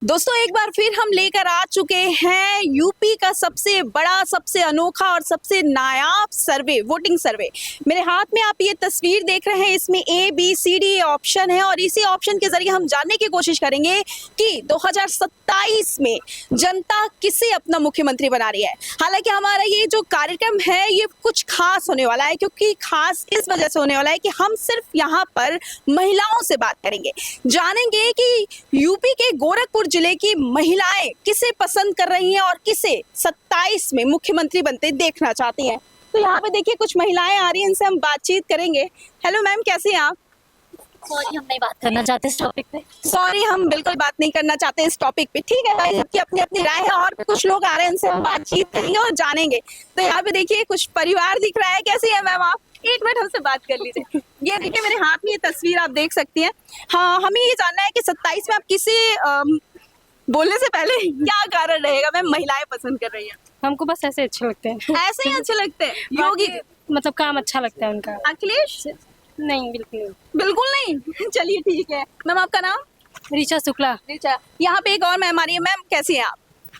दोस्तों एक बार फिर हम लेकर आ चुके हैं यूपी का सबसे बड़ा, सबसे अनोखा और सबसे नायाब सर्वे, वोटिंग सर्वे। मेरे हाथ में आप ये तस्वीर देख रहे हैं, इसमें ABCD ऑप्शन है और इसी ऑप्शन के जरिए हम जानने की कोशिश करेंगे कि 2027 में जनता किसे अपना मुख्यमंत्री बना रही है। हालांकि हमारा ये जो कार्यक्रम है ये कुछ खास होने वाला है, क्योंकि खास इस वजह से होने वाला है कि हम सिर्फ यहाँ पर महिलाओं से बात करेंगे, जानेंगे कि यूपी के गोरखपुर जिले की महिलाएं किसे पसंद कर रही हैं और किसे 27 में मुख्यमंत्री बनते देखना चाहती हैं। तो यहाँ पे देखिए कुछ महिलाएं आ रही हैं, इनसे हम बातचीत करेंगे। हेलो मैम, कैसी हैं आप? सॉरी, हम नहीं बात करना चाहते इस टॉपिक पे। सॉरी, हम बिल्कुल बात नहीं करना चाहते इस टॉपिक पे। ठीक है भाई, सबकी अपनी अपनी राय है और कुछ लोग आ रहे हैं, इनसे हम बातचीत करेंगे और जानेंगे। तो यहाँ पे देखिए कुछ परिवार दिख रहा है। कैसी है मैम आप? एक मिनट हमसे बात कर लीजिए। ये देखिए मेरे हाथ में ये तस्वीर आप देख सकती हैं। हाँ, हमें ये जानना है कि 27 में आप किसी बोलने से पहले क्या कारण रहेगा मैम महिलाएं पसंद कर रही हैं? हमको बस ऐसे अच्छे लगते हैं। ऐसे ही अच्छे लगते हैं? योगी मतलब काम अच्छा लगता है उनका। अखिलेश? नहीं, बिल्कुल नहीं। बिल्कुल नहीं। चलिए ठीक है। मैम आपका नाम? ऋचा शुक्ला। ऋचा। यहाँ पे एक और मैम आ रही है। मैम कैसी हैं आप?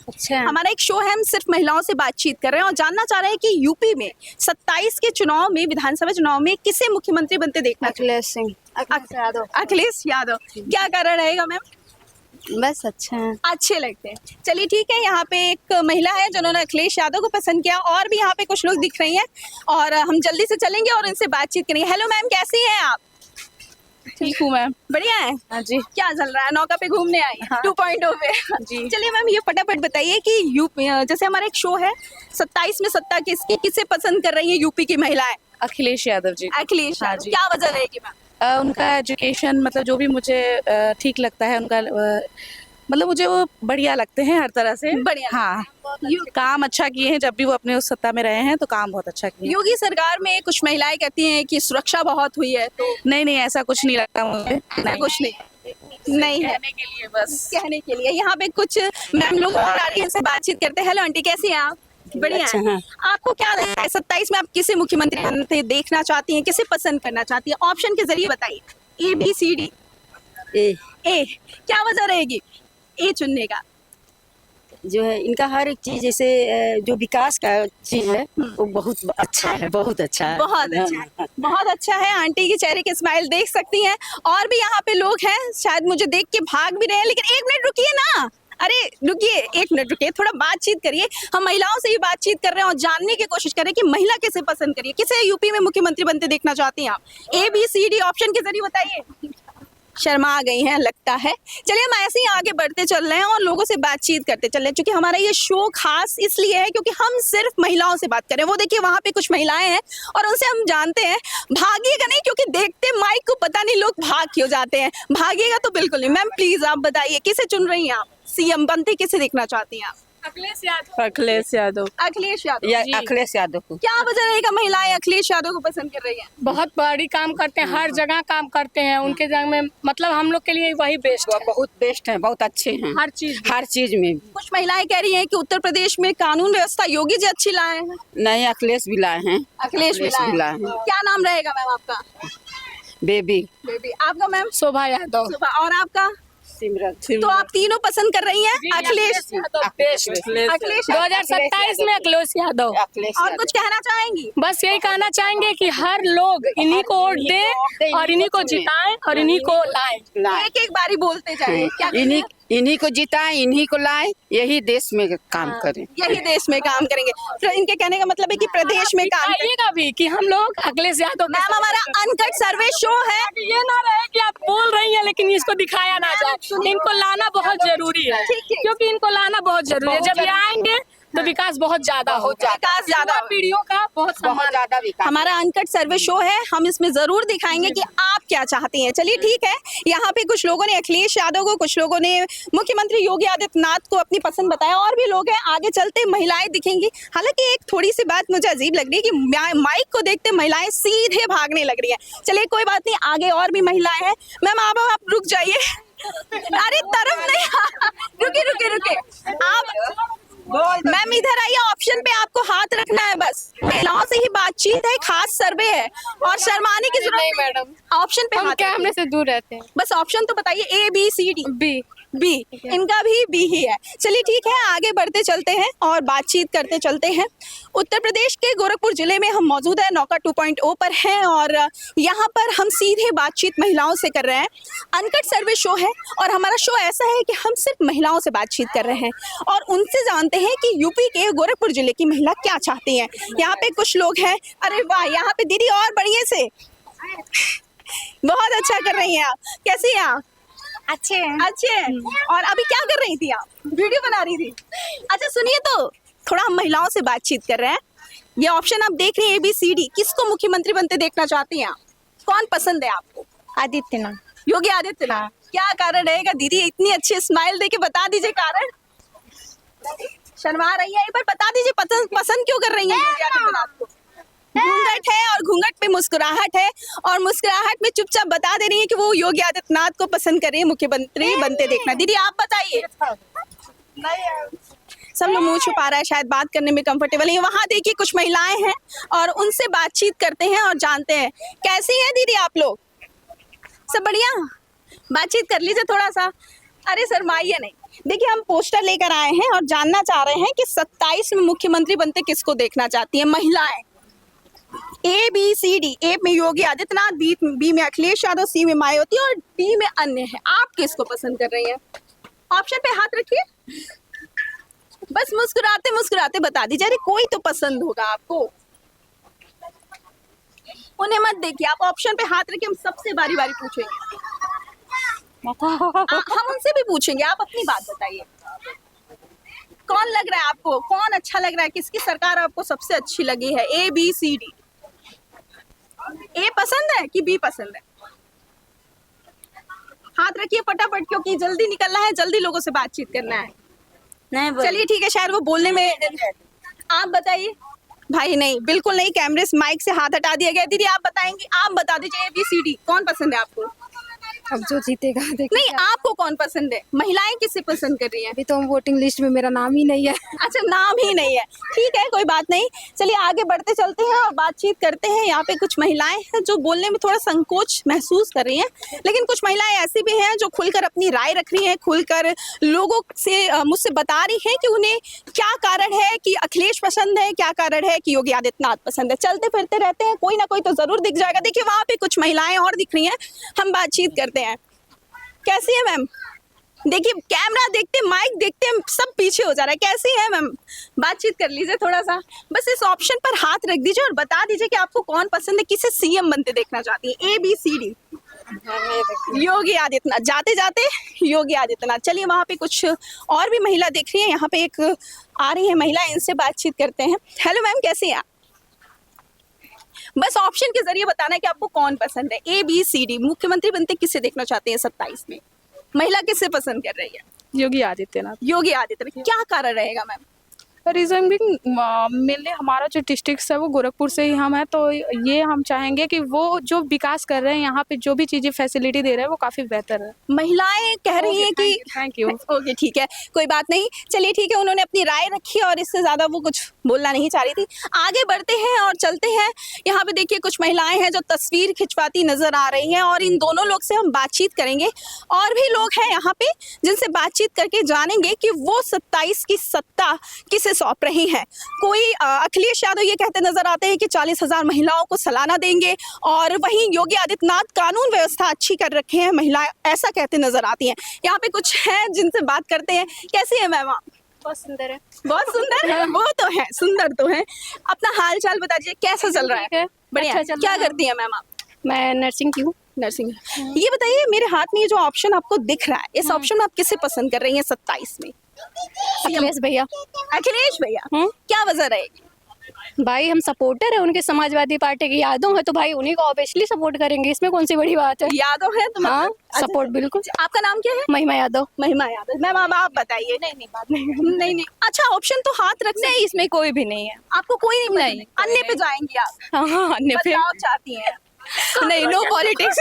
अच्छा। हमारा एक शो है, हम सिर्फ महिलाओं से बातचीत कर रहे हैं और जानना चाह रहे हैं कि यूपी में 27 के चुनाव में, विधानसभा चुनाव में किसे मुख्यमंत्री बनते देखना? अखिलेश सिंह। यादव। अखिलेश यादव। क्या कारण रहेगा मैम? बस अच्छा है। अच्छे लगते हैं। चलिए ठीक है। यहाँ पे एक महिला है जिन्होंने अखिलेश यादव को पसंद किया और भी यहाँ पे कुछ लोग दिख रही हैं और हम जल्दी से चलेंगे और इनसे बातचीत करेंगे। हेलो मैम, कैसी हैं आप? ठीक हूँ मैम। बढ़िया है। हाँ जी। क्या चल रहा है? नौका पे घूमने आई? हाँ। 2.0 पे। जी। चलिए मैम, ये फटाफट बताइए कि यूपी, जैसे हमारा एक शो है 27 में सत्ता किसकी, किसे पसंद कर रही है यूपी की महिलाएं? अखिलेश यादव जी। अखिलेश हाँ यादव। जी। क्या वजह रहेगी मैम? उनका एजुकेशन, मतलब जो भी मुझे ठीक लगता है उनका, मतलब मुझे वो बढ़िया लगते हैं हर तरह से। बढ़िया। हाँ, काम अच्छा किए हैं। जब भी वो अपने उस सत्ता में रहे हैं तो काम बहुत अच्छा किए हैं। योगी सरकार में कुछ महिलाएं कहती हैं कि सुरक्षा बहुत हुई है, तो नहीं नहीं, ऐसा कुछ नहीं लगता मुझे। ऐसा कुछ नहीं है। कहने के लिए बस। कहने के लिए। यहाँ पे कुछ मैम लोग और आ रही हैं, इनसे बातचीत करते हैं। हेलो आंटी, कैसी हैं आप? बढ़िया अच्छा, है। हाँ। आपको क्या लगता है 27 में आप किसे मुख्यमंत्री बनते देखना चाहती हैं, किसे पसंद करना चाहती हैं? ऑप्शन के जरिए बताइए। ABCD। ए। क्या वजह रहेगी ए चुनने का? जो है इनका हर एक चीज, जैसे जो विकास का चीज है वो बहुत अच्छा है, बहुत अच्छा है। बहुत अच्छा है। बहुत अच्छा है। आंटी के चेहरे के स्माइल देख सकती हैं। और भी यहाँ पे लोग हैं, शायद मुझे देख के भाग भी रहे हैं, लेकिन एक मिनट रुकिए ना। अरे रुकिए, एक मिनट रुकिए, थोड़ा बातचीत करिए। हम महिलाओं से ही बातचीत कर रहे हैं और जानने की कोशिश कर रहे हैं कि महिला किसे पसंद करिए, किसे यूपी में मुख्यमंत्री बनते देखना चाहती हैं आप? ABCD ऑप्शन के जरिए बताइए। शर्मा आ गई हैं लगता है। चलिए हम ऐसे ही आगे बढ़ते चल रहे हैं और लोगों से बातचीत करते चल रहे हैं, क्योंकि हमारा ये शो खास इसलिए है क्योंकि हम सिर्फ महिलाओं से बात करें। वो देखिए वहाँ पे कुछ महिलाएं हैं और उनसे हम जानते हैं। भागिएगा नहीं, क्योंकि देखते माइक को पता नहीं लोग भाग क्यों जाते हैं। भागिएगा तो बिल्कुल नहीं। मैम प्लीज आप बताइए, किसे चुन रही हैं आप? CM बनते किसे देखना चाहती हैं आप? अखिलेश यादव। अखिलेश यादव। अखिलेश यादव। या अखिलेश यादव को। क्या वजह रहेगा महिलाएं अखिलेश यादव को पसंद कर रही हैं? बहुत बड़ी काम करते हैं, हर जगह काम करते हैं। उनके जगह में मतलब हम लोग के लिए वही बेस्ट वो है। बहुत बेस्ट है, बहुत अच्छे हैं हर चीज हर चीज में। कुछ महिलाएं कह रही हैं कि उत्तर प्रदेश में कानून व्यवस्था योगी जी अच्छी लाए हैं। नहीं, अखिलेश भी लाए हैं। अखिलेश भी लाए हैं। क्या नाम रहेगा मैम आपका? बेबी। बेबी। आपका मैम? शोभा यादव। सुबह। और आपका? सिमरन। तो आप तीनों पसंद कर रही हैं अखिलेश? अखिलेश 2027 में अखिलेश यादव। अखिलेश और कुछ कहना चाहेंगी? बस यही कहना चाहेंगे कि हर लोग इन्हीं को वोट दें और इन्हीं को जिताएं और इन्हीं को लाएं। एक एक बारी बोलते जाए। क्या इन्हीं को जिताएं, इन्हीं को लाएं, यही देश में काम करें। यही देश में काम करेंगे। तो इनके कहने का मतलब है कि प्रदेश में काम करें। दिखाइएगा भी कि हम लोग अखिलेश यादव। मैम हमारा अनकट सर्वे शो है। ये ना रहे कि आप बोल रही हैं लेकिन इसको दिखाया ना जाए। इनको लाना बहुत जरूरी है, क्योंकि इनको लाना बहुत जरूरी है। जब ये आएंगे तो विकास बहुत ज्यादा होगा। विकास ज्यादा पीढ़ियों का बहुत सम्मान। ज्यादा विकास। हमारा अनकट सर्वे शो है, हम इसमें जरूर दिखाएंगे कि आप क्या चाहते हैं। चलिए ठीक है। यहाँ पे कुछ लोगों ने अखिलेश यादव को, कुछ लोगों ने मुख्यमंत्री योगी आदित्यनाथ को अपनी पसंद बताया और भी लोग हैं। आगे चलते महिलाएं दिखेंगी। हालांकि एक थोड़ी सी बात मुझे अजीब लग रही है कि माइक को देखते महिलाएं सीधे भागने लग रही है। चलिए कोई बात नहीं, आगे और भी महिलाएं हैं। मैम आप रुक जाइए। अरे तरफ नहीं, रुके रुके रुके आप। मैम इधर आइए, ऑप्शन पे आपको हाथ रखना है। बस महिलाओं से ही बातचीत है, खास सर्वे है और शर्माने की जरूरत नहीं। मैडम, ऑप्शन पे हम हाथ कैमरे रखिए। से दूर रहते हैं। बस ऑप्शन तो बताइए। ABCD। बी। बी, इनका भी बी ही है। चलिए ठीक है, आगे बढ़ते चलते हैं और बातचीत करते चलते हैं। उत्तर प्रदेश के गोरखपुर जिले में हम मौजूद है, नौका 2.0 पर हैं और यहाँ पर हम सीधे बातचीत महिलाओं से कर रहे हैं। अनकट सर्वे शो है और हमारा शो ऐसा है कि हम सिर्फ महिलाओं से बातचीत कर रहे हैं और उनसे जानते हैं कि यूपी के गोरखपुर जिले की महिला क्या चाहती हैं। यहाँ पे कुछ लोग हैं, अरे वाह, यहाँ पे दीदी और बढ़िया से बहुत अच्छा कर रही हैं आप। कैसी हैं आप? अच्छे हैं। अच्छे हैं। और अभी क्या कर रही थी आप? वीडियो बना रही थी। अच्छा सुनिए, तो थोड़ा हम महिलाओं से बातचीत कर रहे हैं। ये ऑप्शन आप देख रही हैं ABCD, किसको मुख्यमंत्री बनते देखना चाहती हैं आप? कौन पसंद है आपको? आदित्यनाथ। योगी आदित्यनाथ। क्या कारण रहेगा दीदी? इतनी अच्छी स्माइल देके बता दीजिए कारण। शर्मा रही है, एक बार बता दीजिए पसंद क्यों कर रही हैं योगी आदित्यनाथ को? घूंघट है और घूंघट पे मुस्कुराहट है और मुस्कुराहट में चुपचाप बता दे रही है कि वो योगी आदित्यनाथ को पसंद कर रही है मुख्यमंत्री बनते देखना। दीदी आप बताइए। सब लोग मुंह छुपा रहा है, शायद बात करने में कंफर्टेबल नहीं। वहाँ देखिए कुछ महिलाएं हैं और उनसे बातचीत करते हैं और जानते हैं। कैसी हैं दीदी आप लोग? सब बढ़िया? बातचीत कर लीजिए थोड़ा सा। अरे शर्माइए नहीं। देखिए हम पोस्टर लेकर आए हैं और जानना चाह रहे हैं कि 27 में मुख्यमंत्री बनते किसको देखना चाहती हैं महिलाएं। ABCD, ए में योगी आदित्यनाथ, बी में अखिलेश यादव, सी में मायावती और डी में अन्य है। आप किसको पसंद कर रही हैं? ऑप्शन पे हाथ रखिए, बस मुस्कुराते मुस्कुराते बता दीजिए। अरे कोई तो पसंद होगा आपको, उन्हें मत देखिए। आप ऑप्शन पे हाथ रखिए, हम सबसे बारी बारी पूछेंगे। हम उनसे भी पूछेंगे, आप अपनी बात बताइए। कौन लग रहा है आपको? कौन अच्छा लग रहा है? किसकी सरकार आपको सबसे अच्छी लगी है? ABCD। ए पसंद है कि बी पसंद है? हाथ रखिए फटाफट, क्योंकि जल्दी निकलना है, जल्दी लोगों से बातचीत करना है। नहीं चलिए ठीक है, शायद वो बोलने में। आप बताइए। भाई नहीं, बिल्कुल नहीं, कैमरे से माइक से हाथ हटा दिया गया। दीदी आप बताएंगी? आप बता दीजिए ABCD कौन पसंद है आपको? अब जो जीतेगा देखिए। नहीं, आपको कौन पसंद है? महिलाएं किसे पसंद कर रही हैं? अभी तो हम वोटिंग लिस्ट में मेरा नाम ही नहीं है। अच्छा, नाम ही नहीं है, ठीक है कोई बात नहीं। चलिए आगे बढ़ते चलते हैं और बातचीत करते हैं। यहाँ पे कुछ महिलाएं हैं जो बोलने में थोड़ा संकोच महसूस कर रही हैं, लेकिन कुछ महिलाएं ऐसी भी हैं जो खुलकर अपनी राय रख रही हैं, खुलकर लोगों से मुझसे बता रही हैं कि उन्हें क्या कारण है कि अखिलेश पसंद है, क्या कारण है कि योगी आदित्यनाथ पसंद है। चलते फिरते रहते हैं, कोई ना कोई तो जरूर दिख जाएगा। देखिए वहाँ पे कुछ महिलाएं और दिख रही हैं, हम बातचीत करते हैं। कैसी है मैम? देखिए कैमरा देखते, माइक देखते, सब पीछे हो जा रहा है। कैसी है मैम? बातचीत कर लीजिए थोड़ा सा। बस इस ऑप्शन पर हाथ रख दीजिए और बता दीजिए कि आपको कौन पसंद है, किसे CM बनते देखना चाहती है। ABCD। योगी आदित्यनाथ। जाते जाते योगी आदित्यनाथ। चलिए वहाँ पे कुछ और भी महिला दिख रही है, यहाँ पे एक आ रही है महिला, इनसे बातचीत करते हैं। हेलो मैम, कैसी हैं आप? बस ऑप्शन के जरिए बताना है कि आपको कौन पसंद है। ABCD, मुख्यमंत्री बनते किसे देखना चाहते हैं 27 में? महिला किसे पसंद कर रही है? योगी आदित्यनाथ। योगी आदित्यनाथ। क्या कारण रहेगा मैम? रीजन भी मेनली हमारा जो डिस्ट्रिक्ट है वो गोरखपुर से ही हम है, तो ये हम चाहेंगे कि वो जो विकास कर रहे हैं यहाँ पे, जो भी चीज़ें फैसिलिटी दे रहे हैं वो काफ़ी बेहतर है। महिलाएं कह रही हैं कि थैंक यू। ओके ठीक है, कोई बात नहीं। चलिए ठीक है, उन्होंने अपनी राय रखी और इससे ज़्यादा वो कुछ बोलना नहीं चाह रही थी। आगे बढ़ते हैं और चलते हैं। यहाँ पे देखिए कुछ महिलाएं हैं जो तस्वीर खिंचवाती नजर आ रही हैं और इन दोनों लोग से हम बातचीत करेंगे। और भी लोग हैं यहाँ पे जिनसे बातचीत करके जानेंगे कि वो 27 की सत्ता किसे सौंप रही हैं। कोई अखिलेश यादव ये कहते नजर आते हैं कि 40,000 महिलाओं को सालाना देंगे, और वहीं योगी आदित्यनाथ कानून व्यवस्था अच्छी कर रखे हैं, महिलाएं ऐसा कहते नजर आती हैं। यहाँ पे कुछ हैं जिनसे बात करते हैं। कैसी है मैम आप? बहुत सुंदर है। बहुत सुंदर है। वो तो है, सुंदर तो है। अपना हाल चाल बता दीजिए, कैसा चल रहा है? बढ़िया। अच्छा चल क्या रहा है। करती है मैम आप? मैं नर्सिंग की हूँ। नर्सिंग। ये बताइए, मेरे हाथ में ये जो ऑप्शन आपको दिख रहा है, इस ऑप्शन में आप किसे पसंद कर रही हैं 27 में? अखिलेश भैया। अखिलेश भैया। क्या वजह रहेगी? भाई हम सपोर्टर है उनके, समाजवादी पार्टी के यादव है, तो भाई उन्हीं को ऑब्वियसली सपोर्ट करेंगे, इसमें कौन सी बड़ी बात है। यादव है तो हाँ, मतलब सपोर्ट बिल्कुल। आपका नाम क्या है? महिमा यादव। महिमा यादव। मैम अब आप बताइए। नहीं बात नहीं नहीं। अच्छा ऑप्शन तो हाथ रख नहीं, इसमें कोई भी नहीं है। आपको कोई नहीं पसंद? नहीं। अन्य पे जाएंगी आप? हाँ, अन्य पे बदलाव चाहती हैं? नहीं, नो पॉलिटिक्स।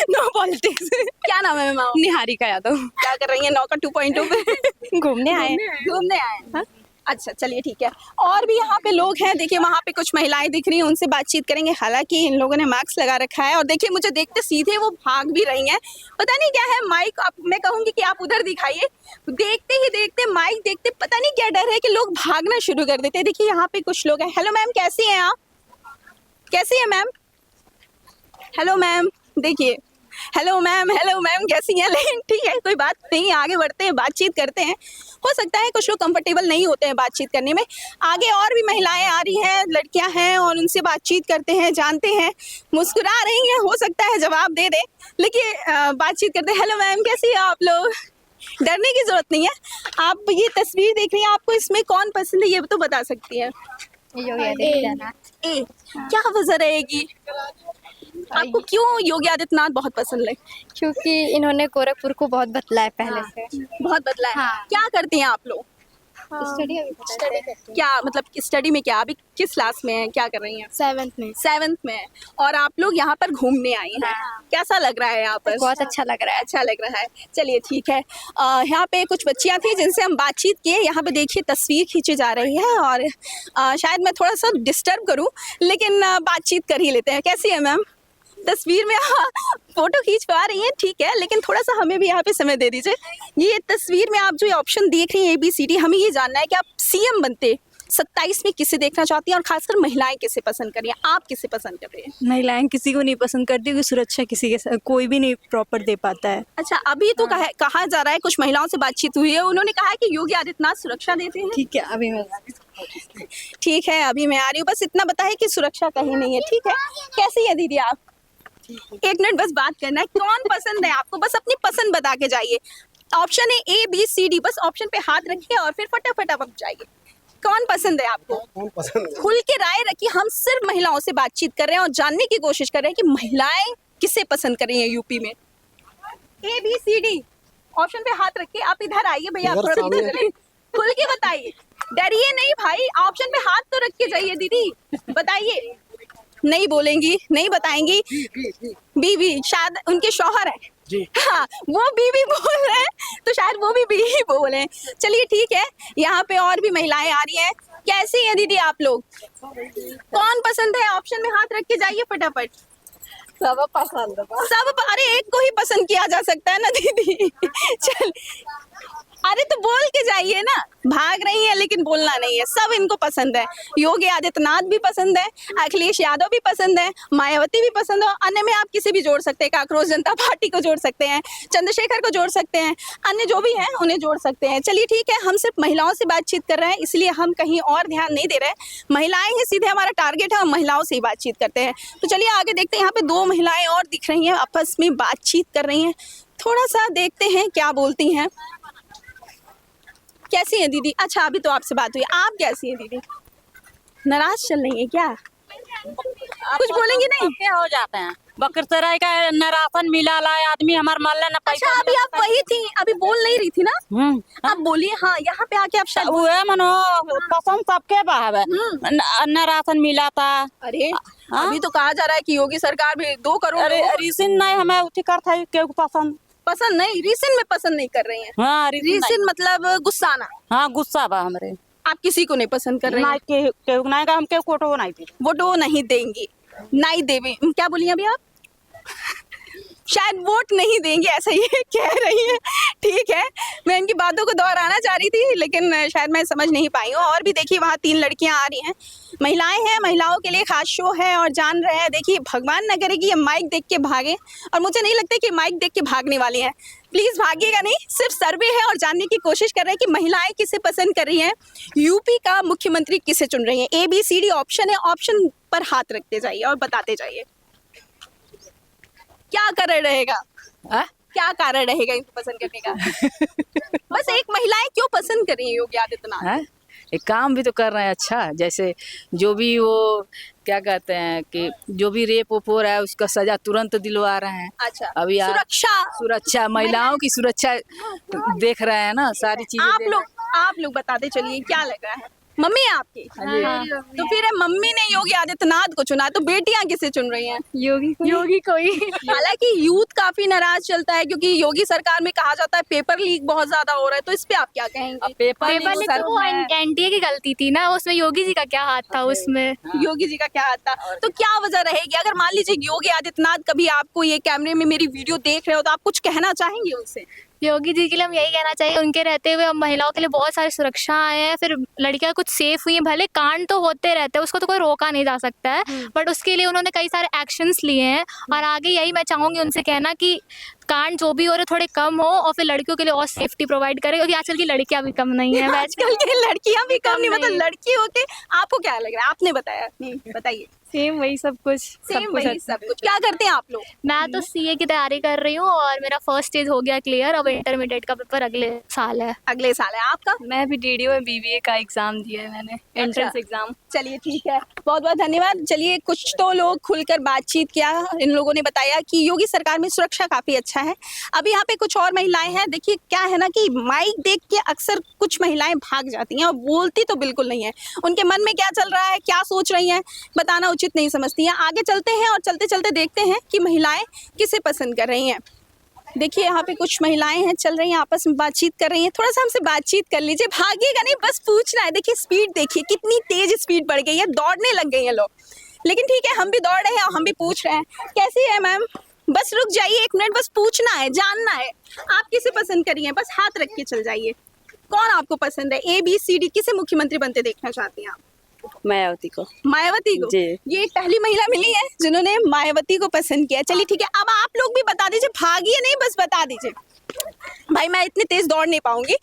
No politics. क्या नाम है मैम? निहारिका यादव। क्या कर रही हैं नौका 2.0 पे? घूमने आए। घूमने आए हैं। अच्छा चलिए ठीक है। और भी यहाँ पे लोग हैं, देखिए वहाँ पे कुछ महिलाएं दिख रही हैं, उनसे बातचीत करेंगे। हालांकि इन लोगों ने मास्क लगा रखा है और देखिए मुझे देखते सीधे वो भाग भी रही हैं। पता नहीं क्या है, माइक आप, मैं कहूँगी कि आप उधर दिखाइए। देखते ही देखते माइक देखते पता नहीं क्या डर है कि लोग भागना शुरू कर देते हैं। देखिए यहाँ पे कुछ लोग हैं। हेलो मैम, कैसी हैं आप? कैसी है मैम? हेलो मैम, देखिए हेलो मैम कैसी हैं? लेकिन ठीक है, कोई बात नहीं, आगे बढ़ते हैं, बातचीत करते हैं। हो सकता है कुछ लोग कंफर्टेबल नहीं होते हैं बातचीत करने में। आगे और भी महिलाएं आ रही हैं, लड़कियां हैं, और उनसे बातचीत करते हैं, जानते हैं। मुस्कुरा रही हैं, हो सकता है जवाब दे दें, लेकिन बातचीत करते हैं। हेलो मैम, कैसी है आप लोग? डरने की जरूरत नहीं है। आप ये तस्वीर देख रही हैं, आपको इसमें कौन पसंद है ये तो बता सकती है? ए, क्या वजह रहेगी? आपको क्यों योगी आदित्यनाथ बहुत पसंद है? क्योंकि इन्होंने गोरखपुर को बहुत बदला है पहले से। बहुत बदला है। हाँ। क्या करती हैं आप लोग? स्टडी क्या मतलब स्टडी में क्या, अभी किस क्लास में है, क्या कर रही हैं? 7th में। 7th में है। और आप लोग यहाँ पर घूमने आई हैं। हाँ। कैसा लग रहा है यहाँ पर? बहुत अच्छा लग रहा है। अच्छा लग रहा है। चलिए ठीक है। यहाँ पे कुछ बच्चियाँ थी जिनसे हम बातचीत किए। यहाँ पे देखिए तस्वीर खींची जा रही है और शायद मैं थोड़ा सा डिस्टर्ब करूँ, लेकिन बातचीत कर ही लेते हैं। कैसी है मैम? तस्वीर में फोटो खींच पा रही हैं, ठीक है, लेकिन थोड़ा सा हमें भी यहाँ पे समय दे दीजिए। ये तस्वीर में आप जो ऑप्शन देख रही हैं ABCD, हमें ये जानना है कि आप CM बनते 27 में किसे देखना चाहती हैं और खासकर महिलाएं किसे पसंद कर रही हैं? आप किसे पसंद कर रही हैं? महिलाएं किसी को नहीं पसंद करती क्योंकि सुरक्षा किसी के साथ कोई भी नहीं प्रॉपर दे पाता है। अच्छा, अभी तो कहा जा रहा है, कुछ महिलाओं से बातचीत हुई है, उन्होंने कहा है कि योगी आदित्यनाथ सुरक्षा देते हैं। ठीक है, अभी मैं ठीक है, अभी मैं आ रही हूँ। बस इतना बताए कि सुरक्षा कहीं नहीं है। ठीक है, कैसी है दीदी आप? एक मिनट बस बात करना है। कौन पसंद है आपको? बस अपनी पसंद बता के जाइए। ऑप्शन है ABCD, बस ऑप्शन पे हाथ रखिए और फिर फटाफट आप जाइए। कौन पसंद है आपको? कौन पसंद है? खुल के राय रखिए। हम सिर्फ महिलाओं से बातचीत कर रहे हैं और जानने की कोशिश कर रहे हैं कि महिलाएं किसे पसंद कर रही हैं यूपी में। ABCD ऑप्शन पे हाथ रखिए। आप इधर आइए भैया, आप थोड़ा इधर चलिए। खुल के बताइए, डरिए नहीं भाई। ऑप्शन पे हाथ तो रख के जाइए दीदी, बताइए। नहीं बोलेंगी, नहीं बताएंगी। बीवी, शायद उनके शौहर है जी। हाँ, वो बीवी बोल रहे हैं तो शायद वो भी बीवी बोले हैं। चलिए ठीक है, यहाँ पे और भी महिलाएं आ रही हैं। कैसी हैं दीदी आप लोग? कौन पसंद है? ऑप्शन में हाथ रख के जाइए फटाफट। सब पसंद है। अरे एक को ही पसंद किया जा सकता है ना दीदी। चल, अरे तो बोल के जाइए ना। भाग रही है लेकिन बोलना नहीं है। सब इनको पसंद है। योगी आदित्यनाथ भी पसंद है, अखिलेश यादव भी पसंद है, मायावती भी पसंद है। अन्य में आप किसी भी जोड़ सकते हैं, कांग्रेस जनता पार्टी को जोड़ सकते हैं, चंद्रशेखर को जोड़ सकते हैं, अन्य जो भी हैं उन्हें जोड़ सकते हैं। चलिए ठीक है, हम सिर्फ महिलाओं से बातचीत कर रहे हैं, इसलिए हम कहीं और ध्यान नहीं दे रहे हैं। महिलाएं ही सीधे हमारा टारगेट है, हम महिलाओं से ही बातचीत करते हैं। तो चलिए आगे देखते हैं। यहाँ पे 2 महिलाएं और दिख रही हैं, आपस में बातचीत कर रही हैं। थोड़ा सा देखते हैं क्या बोलती हैं। कैसी है दीदी? अच्छा, अभी तो आपसे बात हुई। आप कैसी है दीदी? नाराज चल रही है क्या? कुछ बोलेंगे नहीं? क्या हो जाते हैं? बकरसराय का न राशन मिला ला आदमी हमार माल्ला न पैसा। अच्छा, अभी आप वही थी, अभी बोल नहीं रही थी ना? आप बोलिए। हाँ, यहाँ पे आके आप शायद उहे मनो पसंद सबके बाहर न राशन मिला था। अरे अभी तो कहा जा रहा है कि योगी सरकार भी 2 करोड़ अरे रीसिन नहीं हमें उठी कर था क्यों पसंद नहीं, रीजन में पसंद नहीं कर रही हैं। हाँ रीजन मतलब गुस्सा आना। हाँ, गुस्सा बा हमरे। आप किसी को नहीं पसंद कर रही हैं? केहू नहीं का हम केहू कोटो नहीं दी। वोटो नहीं देंगी, नहीं देवी। क्या बोली अभी आप? शायद वोट नहीं देंगे, ऐसा ही कह रही है। ठीक है, मैं इनकी बातों को दोहराना चाह रही थी लेकिन शायद मैं समझ नहीं पाई हूँ। और भी देखिए वहाँ 3 लड़कियाँ आ रही हैं, महिलाएं हैं, महिलाओं के लिए खास शो है और जान रहे हैं। देखिए भगवान न करे कि ये माइक देख के भागे, और मुझे नहीं लगता कि माइक देख के भागने वाली हैं। प्लीज़ भागिएगा नहीं, सिर्फ सर्वे है और जानने की कोशिश कर रहे हैं कि महिलाएं किसे पसंद कर रही हैं, यूपी का मुख्यमंत्री किसे चुन रही हैं। ABCD ऑप्शन है, ऑप्शन पर हाथ रखते जाइए और बताते जाइए क्या कारण रहेगा। क्या कारण रहेगा इनको पसंद करने का? बस एक महिलाएं क्यों पसंद कर रही हैं योगी आदित्यनाथ? एक काम भी तो कर रहे हैं अच्छा, जैसे जो भी वो क्या कहते हैं कि जो भी रेप ओप हो रहा है उसका सजा तुरंत दिलवा रहे हैं। अच्छा, अभी सुरक्षा महिलाओं की सुरक्षा देख रहे हैं ना, सारी चीजें आप लोग बताते चलिए क्या लग रहा है? मम्मी है आपकी? तो फिर मम्मी ने योगी आदित्यनाथ को चुना, तो बेटियां किसे चुन रही हैं? योगी कोई हालांकि यूथ काफी नाराज चलता है क्योंकि योगी सरकार में कहा जाता है पेपर लीक बहुत ज्यादा हो रहा है, तो इस पे आप क्या कहेंगे? पेपर लीक तो वो एनडीए की गलती थी ना, उसमें योगी जी का क्या हाथ था उसमें? योगी जी का क्या हाथ था? तो क्या वजह रहेगी अगर मान लीजिए योगी आदित्यनाथ कभी आपको ये कैमरे में मेरी वीडियो देख रहे हो तो आप कुछ कहना चाहेंगे उनसे? योगी जी के लिए हम यही कहना चाहिए, उनके रहते हुए हम महिलाओं के लिए बहुत सारी सुरक्षा आए हैं, फिर लड़कियां कुछ सेफ हुई हैं। भले कांड तो होते रहते हैं, उसको तो कोई रोका नहीं जा सकता है, बट उसके लिए उन्होंने कई सारे एक्शंस लिए हैं। और आगे यही मैं चाहूँगी उनसे कहना कि कांड जो भी हो रहे थोड़े कम हो और फिर लड़कियों के लिए और सेफ्टी प्रोवाइड करें, क्योंकि आजकल की लड़कियां भी कम नहीं है। आजकल की लड़कियां भी कम नहीं, मतलब लड़की होके आपको क्या लग रहा है? आपने बताया नहीं, बताइए। सेम वही सब कुछ सेम वही सब कुछ। क्या करते हैं आप लोग? मैं तो सीए की तैयारी कर रही हूँ और मेरा फर्स्ट स्टेज हो गया क्लियर, अब इंटरमीडिएट का पेपर अगले साल है। अगले साल है आपका? मैं भी डीडीओ में बीबीए का एग्जाम दिया है मैंने, एंट्रेंस एग्जाम। चलिए ठीक है, बहुत बहुत धन्यवाद। चलिए कुछ तो लोग खुलकर बातचीत किया, इन लोगों ने बताया कि योगी सरकार में सुरक्षा काफी अच्छा है। अभी यहाँ पे कुछ और महिलाएं हैं, देखिए क्या है ना कि माइक देख के अक्सर कुछ महिलाएं भाग जाती हैं और बोलती तो बिल्कुल नहीं है। उनके मन में क्या चल रहा है, क्या सोच रही हैं, बताना उचित नहीं समझती हैं। आगे चलते हैं और चलते चलते देखते हैं कि महिलाएं किसे पसंद कर रही हैं। देखिए यहाँ पे कुछ महिलाएं हैं, चल रही हैं, आपस में बातचीत कर रही हैं। थोड़ा सा हमसे बातचीत कर लीजिए, भागिएगा नहीं, बस पूछना है। देखिए स्पीड देखिए कितनी तेज स्पीड बढ़ गई है, दौड़ने लग गई हैं लोग। लेकिन ठीक है, हम भी दौड़ रहे हैं और हम भी पूछ रहे हैं। कैसी है मैम? बस रुक जाइए 1 मिनट, बस पूछना है, जानना है आप किसे पसंद करिए, बस हाथ रख के चल जाइए। कौन आपको पसंद है? ABCD, किसे मुख्यमंत्री बनते देखना चाहती हैं आप? मायावती को। मायावती को? जी। ये एक पहली महिला मिली है जिन्होंने मायावती को पसंद किया। चलिए ठीक है, अब आप लोग भी बता दीजिए, भागिए नहीं, बस बता दीजिए। भाई मैं इतनी तेज दौड़ नहीं पाऊंगी,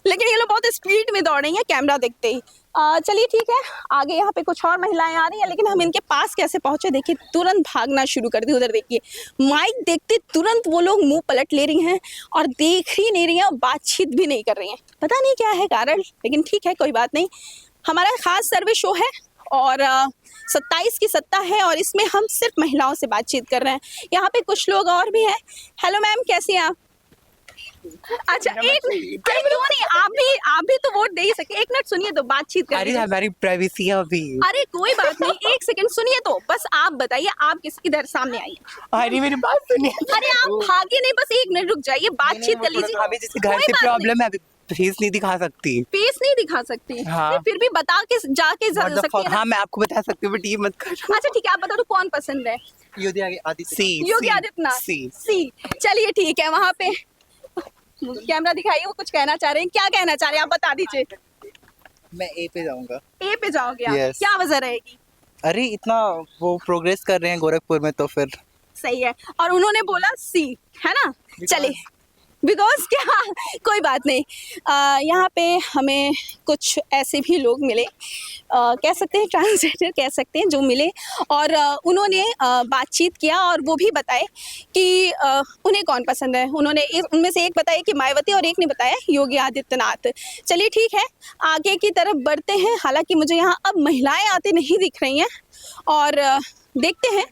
लेकिन ये लोग बहुत स्पीड में दौड़ रही हैं कैमरा देखते ही। चलिए ठीक है, आगे यहाँ पे कुछ और महिलाएं आ रही हैं, लेकिन हम इनके पास कैसे पहुंचे? देखिए तुरंत भागना शुरू कर दी। उधर देखिए माइक देखते तुरंत वो लोग मुंह पलट ले रही हैं और देख ही नहीं रही हैं और बातचीत भी नहीं कर रही हैं। पता नहीं क्या है कारण, लेकिन ठीक है कोई बात नहीं। हमारा खास सर्वे शो है और 27 की सत्ता है और इसमें हम सिर्फ महिलाओं से बातचीत कर रहे हैं। यहाँ पे कुछ लोग और भी हैं। हेलो मैम, कैसी हैं आप? अच्छा एक मिनट, अरे क्यों नहीं, आप भी तो वोट दे ही सकते। 1 मिनट सुनिए तो, बातचीत कर। अरे हमारी प्राइवेसी है अभी। अरे कोई बात नहीं, 1 सेकंड सुनिए तो, बस आप बताइए आप किधर सामने आइए। अरे मेरी बात सुनिए। अरे आप भागे नहीं, बस 1 मिनट रुक जाइए, बातचीत कर लीजिए। हमें जैसे घर से प्रॉब्लम है, अभी फेस नहीं दिखा सकती। फेस नहीं दिखा सकती? हाँ। फिर भी बता के जाके सकती है ना? हाँ मैं आपको बता सकती हूँ, बट ये मत करो। अच्छा ठीक है, आप बता दो कौन पसंद है? योगी आदित्यनाथ। सी। चलिए ठीक है, वहाँ पे कैमरा दिखाइए, वो कुछ कहना चाह रहे हैं। क्या कहना चाह रहे हैं आप बता दीजिए। मैं ए पे जाऊंगा। ए पे जाओगे आप? Yes. क्या वजह रहेगी? अरे इतना वो प्रोग्रेस कर रहे हैं गोरखपुर में, तो फिर सही है। और उन्होंने बोला सी, है ना? चलिए बिकॉज क्या, कोई बात नहीं। यहाँ पे हमें कुछ ऐसे भी लोग मिले, कह सकते हैं ट्रांसजेंडर कह सकते हैं, जो मिले और उन्होंने बातचीत किया और वो भी बताए कि उन्हें कौन पसंद है। उन्होंने उनमें से एक बताया कि मायावती और एक ने बताया योगी आदित्यनाथ। चलिए ठीक है, आगे की तरफ बढ़ते हैं। हालांकि मुझे यहाँ अब महिलाएं आती नहीं दिख रही हैं और देखते हैं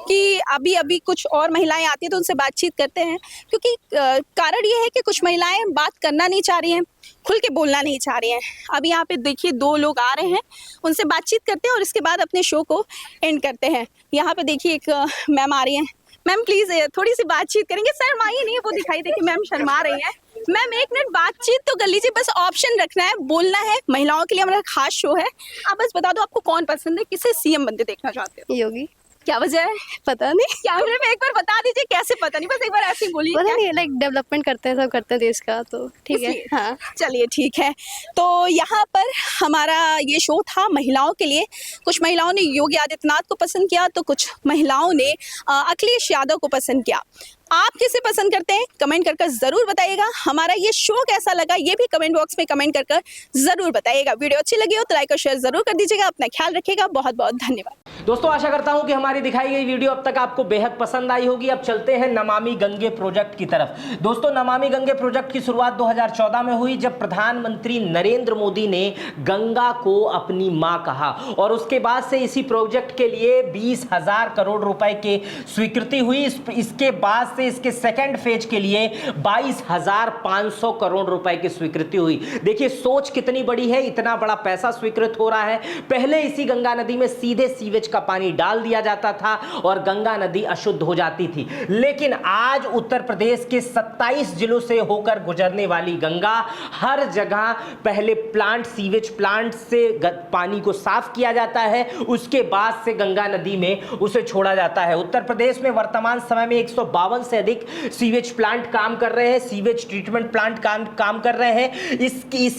कि अभी कुछ और महिलाएं आती हैं तो उनसे बातचीत करते हैं, क्योंकि कारण ये है कि कुछ महिलाएं बात करना नहीं चाह रही हैं, खुल के बोलना नहीं चाह रही हैं। अभी यहाँ पे देखिए 2 लोग आ रहे हैं, उनसे बातचीत करते हैं और इसके बाद अपने शो को एंड करते हैं। यहाँ पे देखिए एक मैम आ रही हैं। मैम प्लीज़ थोड़ी सी बातचीत करेंगे? शर्माइए नहीं, वो दिखाई देखिए मैम शर्मा रही हैं। मैम 1 मिनट बातचीत तो कर लीजिए, बस ऑप्शन रखना है, बोलना है। महिलाओं के लिए हमारा खास शो है। आप बस बता दो आपको कौन पसंद है, किसे सीएम बनते देखना चाहते हो? योगी। क्या वजह है? पता नहीं, कैमरे में एक बार बता दीजिए कैसे, पता नहीं, बस एक बार ऐसे ही बोलिए। पता नहीं, लाइक डेवलपमेंट करते हैं, सब करते हैं देश का, तो ठीक है। हाँ चलिए ठीक है, तो यहाँ पर हमारा ये शो था महिलाओं के लिए। कुछ महिलाओं ने योगी आदित्यनाथ को पसंद किया तो कुछ महिलाओं ने अखिलेश यादव को पसंद किया। आप किसे पसंद करते हैं कमेंट कर ज़रूर बताइएगा। हमारा ये शो कैसा लगा ये भी कमेंट बॉक्स में कमेंट कर ज़रूर बताइएगा। वीडियो अच्छी लगी हो तो लाइक और शेयर ज़रूर कर दीजिएगा। अपना ख्याल रखिएगा, बहुत बहुत धन्यवाद। दोस्तों आशा करता हूं कि हमारी दिखाई गई वीडियो अब तक आपको बेहद पसंद आई होगी। अब चलते हैं नमामि गंगे प्रोजेक्ट की तरफ। दोस्तों नमामि गंगे प्रोजेक्ट की शुरुआत 2014 में हुई, जब प्रधानमंत्री नरेंद्र मोदी ने गंगा को अपनी मां कहा और उसके बाद से इसी प्रोजेक्ट के लिए 20,000 करोड़ रुपए की स्वीकृति हुई। इसके बाद से से इसके सेकंड फेज के लिए 22,500 करोड़ रुपए की स्वीकृति हुई। देखिए सोच कितनी बड़ी है, इतना बड़ा पैसा स्वीकृत हो रहा है। पहले इसी गंगा नदी में सीधे सीवेज का पानी डाल दिया जाता था और गंगा नदी अशुद्ध हो जाती थी, लेकिन आज उत्तर प्रदेश के 27 जिलों से होकर गुजरने वाली गंगा हर जगह पहले सीवेज प्लांट से पानी को साफ किया जाता है, उसके बाद से गंगा नदी में उसे छोड़ा जाता है। उत्तर प्रदेश में वर्तमान समय में 152 से अधिक सीवेज प्लांट काम कर रहे हैं, सीवेज ट्रीटमेंट प्लांट काम कर रहे हैं।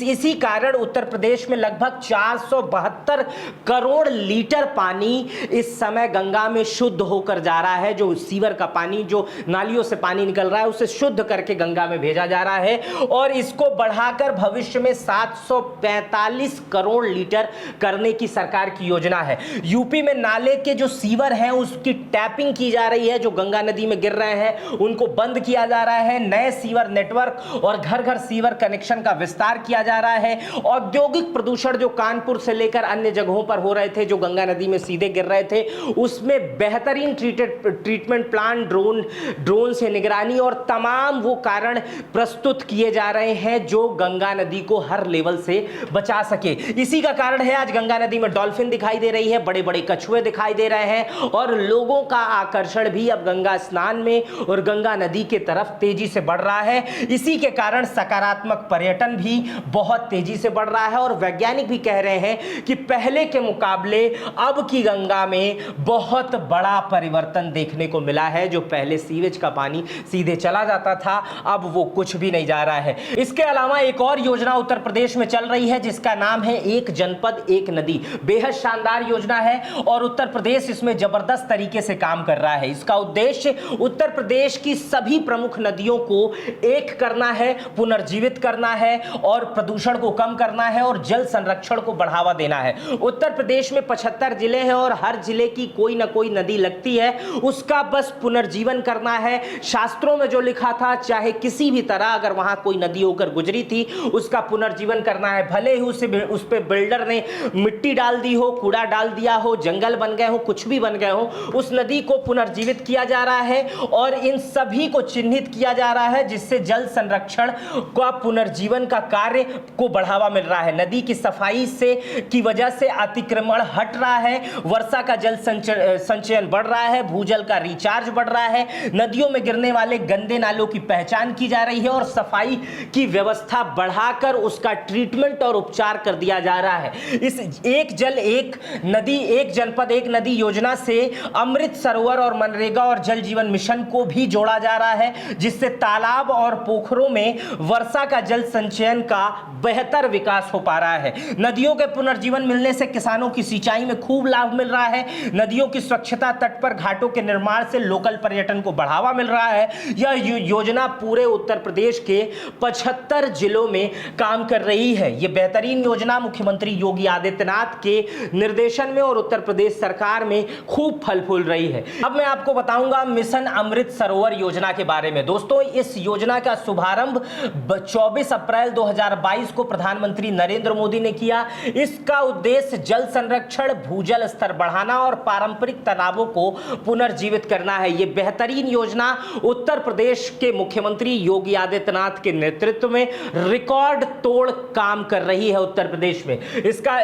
इसी कारण उत्तर प्रदेश में लगभग 472 करोड़ लीटर पानी इस समय गंगा में शुद्ध होकर जा रहा है। जो सीवर का पानी, जो नालियों से पानी निकल रहा है, उसे शुद्ध करके गंगा में भेजा जा रहा है और इसको बढ़ाकर भविष्य में 745 करोड़ लीटर करने की सरकार की योजना है। यूपी में नाले के जो सीवर हैं उसकी टैपिंग की जा रही है, जो गंगा नदी में गिर रहे हैं उनको बंद किया जा रहा है। नए सीवर नेटवर्क और घर घर सीवर कनेक्शन का विस्तार किया जा रहा है। औद्योगिक प्रदूषण जो कानपुर से लेकर अन्य जगहों पर हो रहे थे, जो गंगा नदी में सीधे गिर रहे थे, उसमें बेहतरीन ट्रीटमेंट प्लांट, ड्रोन से निगरानी और तमाम वो कारण प्रस्तुत किए जा रहे हैं जो गंगा नदी को हर लेवल से बचा सके। इसी का कारण है आज गंगा नदी में डॉल्फिन दिखाई दे रही है, बड़े बड़े कछुए दिखाई दे रहे हैं और लोगों का आकर्षण भी अब गंगा स्नान में और गंगा नदी के तरफ तेजी से बढ़ रहा है। इसी के कारण सकारात्मक पर्यटन भी बहुत तेजी से बढ़ रहा है और वैज्ञानिक भी कह रहे हैं कि पहले के मुकाबले अब की गंगा में बहुत बड़ा परिवर्तन देखने को मिला है। जो पहले सीवेज का पानी सीधे चला जाता था, अब वो कुछ भी नहीं जा रहा है। इसके अलावा एक और योजना उत्तर प्रदेश में चल रही है जिसका नाम है एक जनपद एक नदी। बेहद शानदार योजना है और उत्तर प्रदेश इसमें जबरदस्त तरीके से काम कर रहा है। इसका उद्देश्य उत्तर प्रदेश की सभी प्रमुख नदियों को एक करना है, पुनर्जीवित करना है और प्रदूषण को कम करना है और जल संरक्षण को बढ़ावा देना है। उत्तर प्रदेश में 75 जिले हैं और हर जिले की कोई ना कोई नदी लगती है, उसका बस पुनर्जीवन करना है। शास्त्रों में जो लिखा था, चाहे किसी भी तरह अगर वहां कोई नदी होकर गुजरी थी, उसका पुनर्जीवन करना है। भले ही उस पे बिल्डर ने मिट्टी डाल दी हो, कूड़ा डाल दिया हो, जंगल बन गए हो, कुछ भी बन गए हो, उस नदी को पुनर्जीवित किया जा रहा है और इन सभी को चिन्हित किया जा रहा है जिससे जल संरक्षण का पुनर्जीवन का कार्य को बढ़ावा मिल रहा है। नदी की सफाई से की वजह से अतिक्रमण हट रहा है, वर्षा का जल संचयन बढ़ रहा है, भूजल का रिचार्ज बढ़ रहा है, नदियों में गिरने वाले गंदे नालों की पहचान की जा रही है और सफाई की व्यवस्था बढ़ाकर उसका ट्रीटमेंट और उपचार कर दिया जा रहा है। इस एक जल एक नदी एक जनपद एक नदी योजना से अमृत सरोवर और मनरेगा और जल जीवन मिशन को भी जोड़ा जा रहा है, जिससे तालाब और पोखरों में वर्षा का जल संचयन का बेहतर विकास हो पा रहा है। नदियों के पुनर्जीवन मिलने से किसानों की सिंचाई में खूब लाभ मिल रहा है। नदियों की स्वच्छता, तट पर घाटों के निर्माण से लोकल पर्यटन को बढ़ावा मिल रहा है। यह योजना पूरे उत्तर प्रदेश के 75 जिलों में काम कर रही है। यह बेहतरीन योजना मुख्यमंत्री योगी आदित्यनाथ के निर्देशन में और उत्तर प्रदेश सरकार में खूब फल फूल रही है। अब मैं आपको बताऊंगा मिशन अमृत सरोवर योजना के बारे में। दोस्तों, इस योजना का शुभारंभ 24 अप्रैल 2022 को प्रधानमंत्री नरेंद्र मोदी ने किया। इसका उद्देश्य जल संरक्षण, भूजल स्तर बढ़ाना और पारंपरिक तालाबों को पुनर्जीवित करना है। यह बेहतरीन योजना उत्तर प्रदेश के मुख्यमंत्री योगी आदित्यनाथ के नेतृत्व में रिकॉर्ड तोड़ काम कर रही है। उत्तर प्रदेश में इसका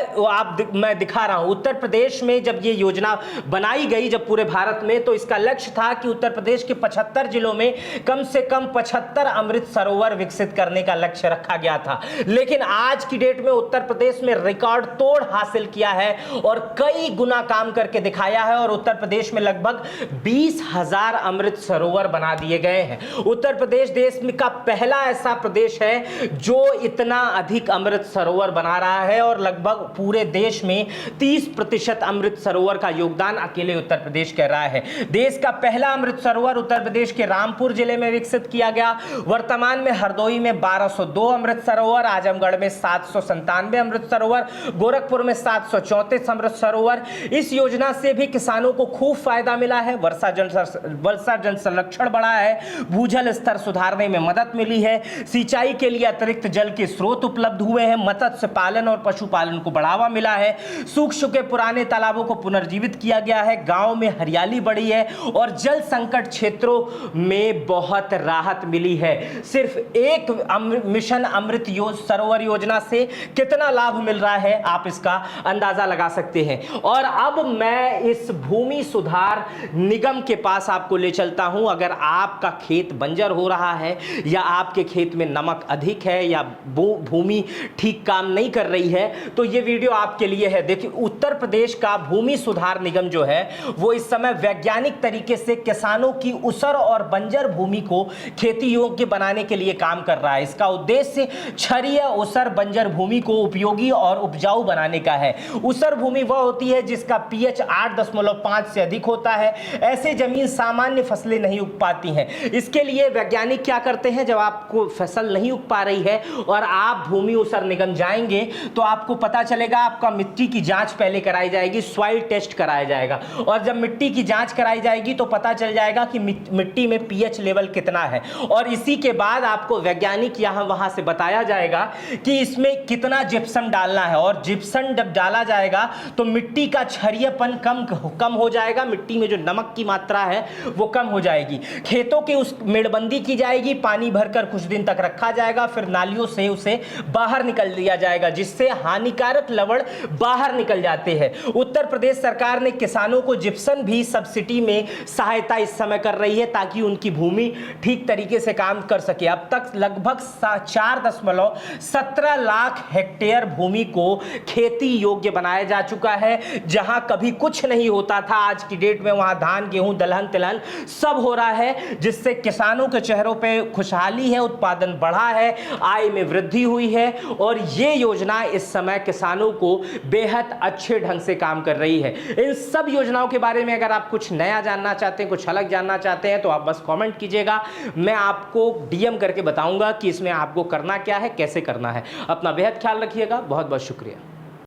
मैं दिखा रहा हूं। उत्तर प्रदेश में जब ये योजना बनाई गई, जब पूरे भारत में, तो इसका लक्ष्य था कि उत्तर प्रदेश के 75 जिलों में कम से कम 75 अमृत सरोवर विकसित करने का लक्ष्य रखा गया था। लेकिन आज की डेट में उत्तर प्रदेश में रिकॉर्ड तोड़ हासिल किया है और कई गुना काम करके दिखाया है और उत्तर प्रदेश में लगभग 20,000 अमृत सरोवर बना दिए गए हैं। उत्तर प्रदेश देश में का पहला ऐसा प्रदेश है जो इतना अधिक अमृत सरोवर बना रहा है और लगभग पूरे देश में 30% अमृत सरोवर का योगदान अकेले उत्तर प्रदेश कर रहा है। देश का पहला अमृत सरोवर उत्तर प्रदेश के रामपुर जिले में विकसित किया गया। वर्तमान में हरदोई में 1202 अमृत सरोवर, आजमगढ़ में 797 अमृत सरोवर, गोरखपुर में 734 अमृत सरोवर। इस योजना से भी किसानों को खूब फायदा मिला है। वर्षा जल संरक्षण बढ़ा है, भूजल स्तर सुधारने में मदद मिली है, सिंचाई के लिए अतिरिक्त जल के स्रोत उपलब्ध हुए हैं, मत्स्य पालन और पशुपालन को बढ़ावा मिला है, सूख चुके पुराने तालाबों को पुनर्जीवित किया गया है, गांव में हरियाली बढ़ी है और जल संकट क्षेत्र क्षेत्रों में बहुत राहत मिली है। सिर्फ एक मिशन अमृत सरोवर योजना से कितना लाभ मिल रहा है आप इसका अंदाजा लगा सकते हैं। और अब मैं इस भूमि सुधार निगम के पास आपको ले चलता हूं। अगर आपका खेत बंजर हो रहा है या आपके खेत में नमक अधिक है या भूमि ठीक काम नहीं कर रही है तो ये वीडियो आपके लिए है। देखिए, उत्तर प्रदेश का भूमि सुधार निगम जो है वो इस समय वैज्ञानिक तरीके से किसानों की उसर और बंजर भूमि को खेती योग्य बनाने के लिए काम कर रहा है। इसका उद्देश्य क्षारीय उसर बंजर भूमि को उपयोगी और उपजाऊ बनाने का है। उसर भूमि वह होती है जिसका पीएच 8.5 से अधिक होता है। ऐसे जमीन सामान्य फसलें नहीं उग पाती हैं। इसके लिए वैज्ञानिक क्या करते हैं, जब आपको फसल नहीं उग पा रही है और आप भूमि उसर निगम जाएंगे तो आपको पता चलेगा, आपका मिट्टी की जांच पहले कराई जाएगी, सॉइल टेस्ट कराया जाएगा। और जब मिट्टी की जांच कराई जाएगी तो पता चल जाएगा कि मिट्टी में पीएच लेवल कितना है। और इसी के बाद आपको वैज्ञानिक यहां वहां से बताया जाएगा कि इसमें कितना जिप्सम डालना है। और जिप्सम जब डाला जाएगा तो मिट्टी का क्षारीयपन कम हो जाएगा, मिट्टी में जो नमक की मात्रा है वो कम हो जाएगी। खेतों की उस मेड़बंदी की जाएगी, पानी भरकर कुछ दिन तक रखा जाएगा, फिर नालियों से उसे बाहर निकल दिया जाएगा जिससे हानिकारक लवण बाहर निकल जाते हैं। उत्तर प्रदेश सरकार ने किसानों को जिप्सम भी सब्सिडी में सहायता इस समय कर रही है ताकि उनकी भूमि ठीक तरीके से काम कर सके। अब तक लगभग 4.17 लाख हेक्टेयर भूमि को खेती योग्य बनाया जा चुका है। जहां कभी कुछ नहीं होता था, आज की डेट में वहां धान, गेहूं, दलहन, तिलहन सब हो रहा है, जिससे किसानों के चेहरों पे खुशहाली है, उत्पादन बढ़ा है, आय में वृद्धि हुई है। और ये योजना इस समय किसानों को बेहद अच्छे ढंग से काम कर रही है। इन सब योजनाओं के बारे में अगर आप कुछ नया जानना चाहते हैं, कुछ अलग जानना चाहते हैं तो आप बस कमेंट कीजिएगा, मैं आपको डीएम करके बताऊंगा कि इसमें आपको करना क्या है, कैसे करना है। अपना बेहद ख्याल रखिएगा। बहुत बहुत शुक्रिया।